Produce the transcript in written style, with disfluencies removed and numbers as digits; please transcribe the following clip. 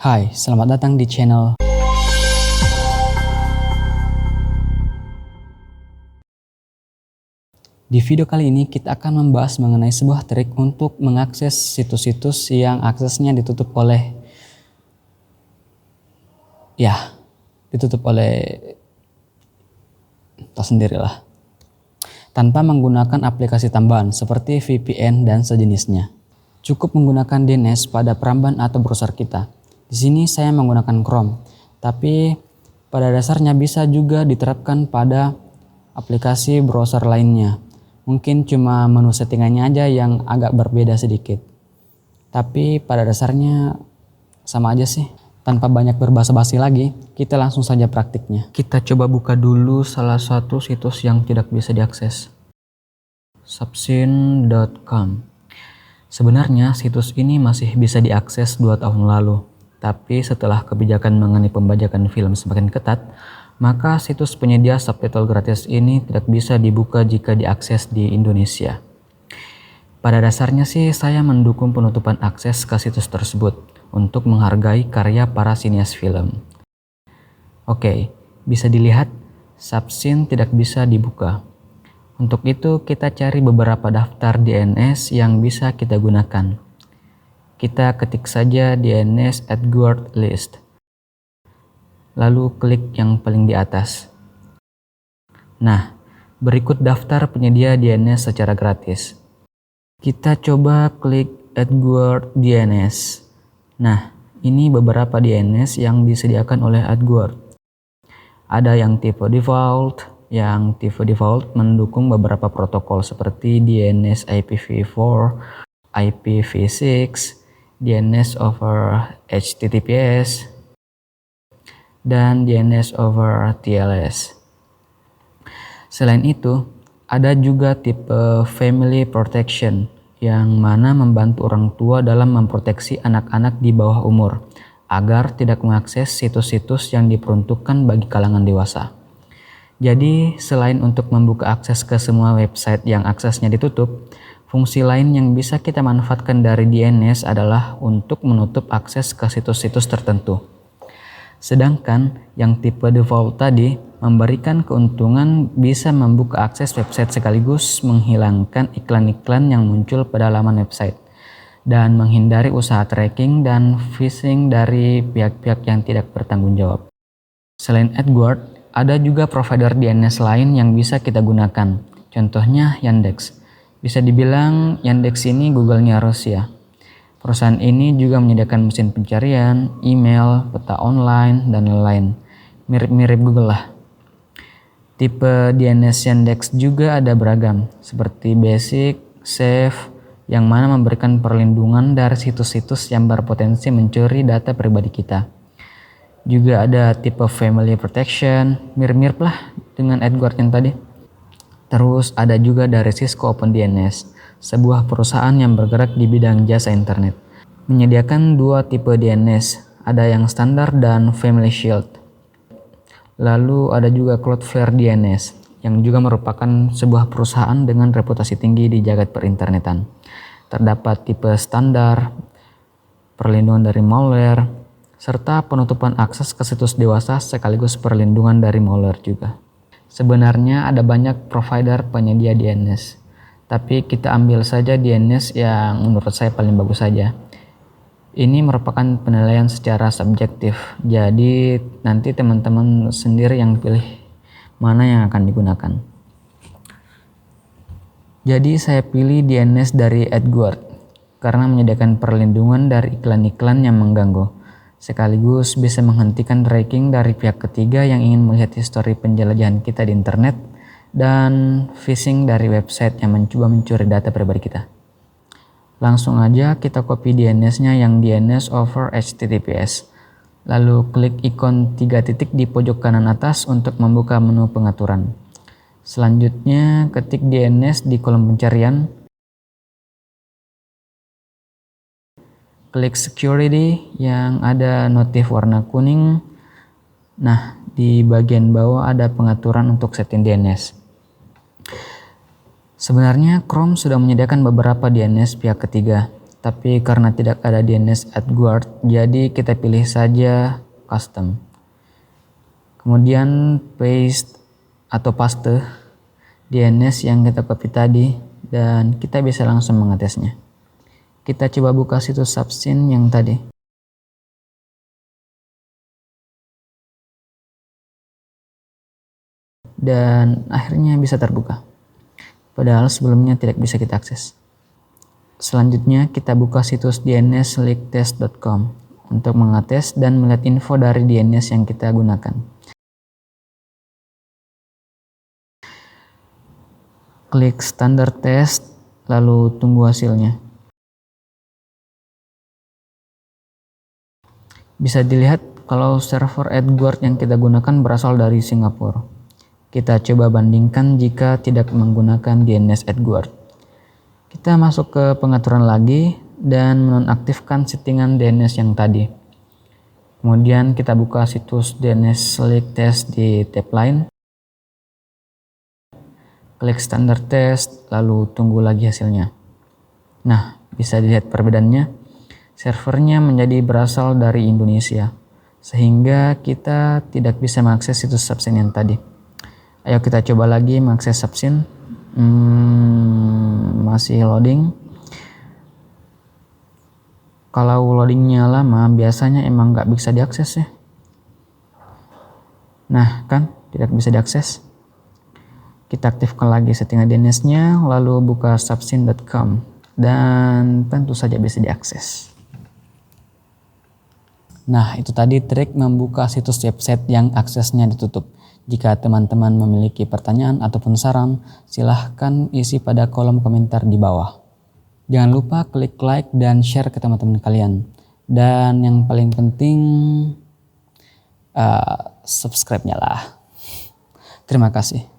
Hai, selamat datang di channel. Di video kali ini kita akan membahas mengenai sebuah trik untuk mengakses situs-situs yang aksesnya ditutup oleh tahu sendirilah. Tanpa menggunakan aplikasi tambahan seperti VPN dan sejenisnya. Cukup menggunakan DNS pada peramban atau browser kita. Di sini saya menggunakan Chrome, tapi pada dasarnya bisa juga diterapkan pada aplikasi browser lainnya. Mungkin cuma menu settingannya aja yang agak berbeda sedikit. Tapi pada dasarnya sama aja sih. Tanpa banyak berbasa-basi lagi, kita langsung saja praktiknya. Kita coba buka dulu salah satu situs yang tidak bisa diakses. Subsyn.com. Sebenarnya situs ini masih bisa diakses 2 tahun lalu. Tapi setelah kebijakan mengenai pembajakan film semakin ketat, maka situs penyedia subtitle gratis ini tidak bisa dibuka jika diakses di Indonesia. Pada dasarnya sih saya mendukung penutupan akses ke situs tersebut untuk menghargai karya para sinias film. Oke, bisa dilihat Subsyn tidak bisa dibuka. Untuk itu kita cari beberapa daftar DNS yang bisa kita gunakan. Kita ketik saja DNS Edgeworth List. Lalu klik yang paling di atas. Nah, berikut daftar penyedia DNS secara gratis. Kita coba klik Edgeworth DNS. Nah, ini beberapa DNS yang disediakan oleh Edgeworth. Ada yang tipe default, mendukung beberapa protokol seperti DNS IPv4, IPv6, DNS over HTTPS, dan DNS over TLS. Selain itu, ada juga tipe Family Protection yang mana membantu orang tua dalam memproteksi anak-anak di bawah umur agar tidak mengakses situs-situs yang diperuntukkan bagi kalangan dewasa. Jadi, selain untuk membuka akses ke semua website yang aksesnya ditutup, fungsi lain yang bisa kita manfaatkan dari DNS adalah untuk menutup akses ke situs-situs tertentu. Sedangkan yang tipe default tadi memberikan keuntungan bisa membuka akses website sekaligus menghilangkan iklan-iklan yang muncul pada laman website dan menghindari usaha tracking dan phishing dari pihak-pihak yang tidak bertanggung jawab. Selain Edgeworth, ada juga provider DNS lain yang bisa kita gunakan. Contohnya Yandex. Bisa dibilang Yandex ini Google-nya Rusia. Perusahaan ini juga menyediakan mesin pencarian, email, peta online, dan lain-lain. Mirip-mirip Google lah. Tipe DNS Yandex juga ada beragam, seperti Basic, Safe, yang mana memberikan perlindungan dari situs-situs yang berpotensi mencuri data pribadi kita. Juga ada tipe Family Protection, mirip-mirip lah dengan Edgeworth yang tadi. Terus ada juga dari Cisco OpenDNS, sebuah perusahaan yang bergerak di bidang jasa internet. Menyediakan 2 tipe DNS, ada yang standar dan Family Shield. Lalu ada juga Cloudflare DNS, yang juga merupakan sebuah perusahaan dengan reputasi tinggi di jagat perinternetan. Terdapat tipe standar, perlindungan dari malware, serta penutupan akses ke situs dewasa sekaligus perlindungan dari malware juga. Sebenarnya ada banyak provider penyedia DNS, tapi kita ambil saja DNS yang menurut saya paling bagus saja. Ini merupakan penilaian secara subjektif, jadi nanti teman-teman sendiri yang pilih mana yang akan digunakan. Jadi saya pilih DNS dari Edgeworth karena menyediakan perlindungan dari iklan-iklan yang mengganggu. Sekaligus bisa menghentikan tracking dari pihak ketiga yang ingin melihat histori penjelajahan kita di internet dan phishing dari website yang mencoba mencuri data pribadi kita. Langsung aja kita copy DNS-nya yang DNS over HTTPS. Lalu klik ikon 3 titik di pojok kanan atas untuk membuka menu pengaturan. Selanjutnya ketik DNS di kolom pencarian. Klik security yang ada notif warna kuning. Nah, di bagian bawah ada pengaturan untuk setting DNS. Sebenarnya Chrome sudah menyediakan beberapa DNS pihak ketiga, Tapi karena tidak ada DNS Edgeworth, jadi kita pilih saja custom. Kemudian paste DNS yang kita copy tadi dan kita bisa langsung mengetesnya. Kita coba buka situs Subsyn yang tadi. Dan akhirnya bisa terbuka. Padahal sebelumnya tidak bisa kita akses. Selanjutnya kita buka situs dnsleaktest.com untuk mengetes dan melihat info dari DNS yang kita gunakan. Klik standard test, lalu tunggu hasilnya. Bisa dilihat kalau server Edgeworth yang kita gunakan berasal dari Singapura. Kita coba bandingkan jika tidak menggunakan DNS Edgeworth. Kita masuk ke pengaturan lagi dan menonaktifkan settingan DNS yang tadi. Kemudian kita buka situs DNS Select Test di tab lain. Klik standard test, lalu tunggu lagi hasilnya. Nah, bisa dilihat perbedaannya. Servernya menjadi berasal dari Indonesia, sehingga kita tidak bisa mengakses situs Subsyn yang tadi. Ayo kita coba lagi mengakses Subsyn. Masih loading. Kalau loadingnya lama, biasanya emang nggak bisa diakses ya. Nah, kan tidak bisa diakses. Kita aktifkan lagi settingan DNS-nya, lalu buka subsyn.com dan tentu saja bisa diakses. Nah, itu tadi trik membuka situs website yang aksesnya ditutup. Jika teman-teman memiliki pertanyaan ataupun saran, silahkan isi pada kolom komentar di bawah. Jangan lupa klik like dan share ke teman-teman kalian. Dan yang paling penting, subscribe-nya lah. Terima kasih.